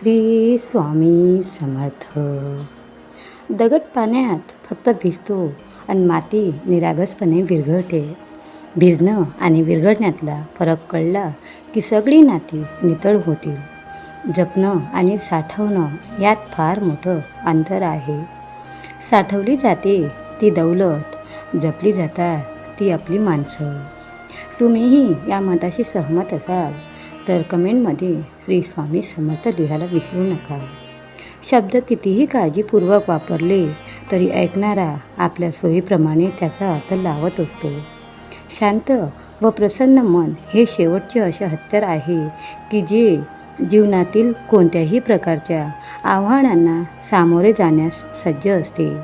श्री स्वामी समर्थ. दगड पाण्यात फक्त भिजतो आणि माती निरागसपणे विरघळते. भिजणं आणि विरघळण्यातला फरक कळला की सगळी नाती नितळ होतील. जपणं आणि साठवणं यात फार मोठं अंतर आहे. साठवली जाते ती दौलत, जपली जातात ती आपली माणसं. तुम्हीही या मताशी सहमत असाल तर कमेंटमध्ये श्री स्वामी समर्थ लिहायला विसरू नका. शब्द कितीही काळजीपूर्वक वापरले तरी ऐकणारा आपल्या सोयीप्रमाणे त्याचा अर्थ लावत असतो. शांत व प्रसन्न मन हे शेवटचे असे हत्यार आहे की जे जीवनातील कोणत्याही प्रकारच्या आव्हानांना सामोरे जाण्यास सज्ज असते.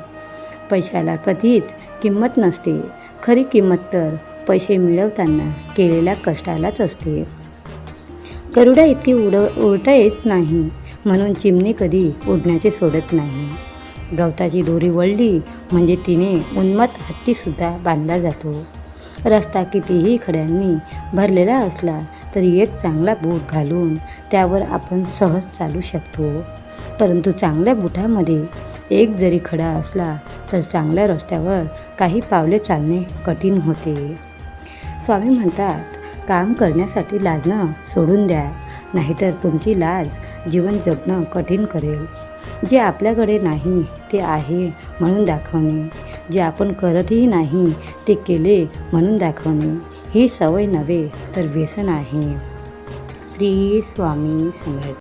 पैशाला कधीच किंमत नसते. खरी किंमत तर पैसे मिळवताना केलेल्या कष्टालाच असते. गरुडा इतकी उडता येत नाही म्हणून चिमणी कधी उडण्याचे सोडत नाही. गवताची दोरी वळली म्हणजे तिने उन्मत्त हत्तीसुद्धा बांधला जातो. रस्ता कितीही खड्यांनी भरलेला असला तरी एक चांगला बूट घालून त्यावर आपण सहज चालू शकतो. परंतु चांगल्या बुटामध्ये एक जरी खडा असला तर चांगल्या रस्त्यावर काही पावले चालणे कठीण होते. स्वामी म्हणतात, काम करण्यासाठी लाजणं सोडून द्या, नाहीतर तुमची लाज जीवन जगणं कठीण करेल. जे आपल्याकडे नाही ते आहे म्हणून दाखवणे, जे आपण करतही नाही ते केले म्हणून दाखवणे ही सवय नव्हे तर व्यसन आहे. श्री स्वामी समर्थ.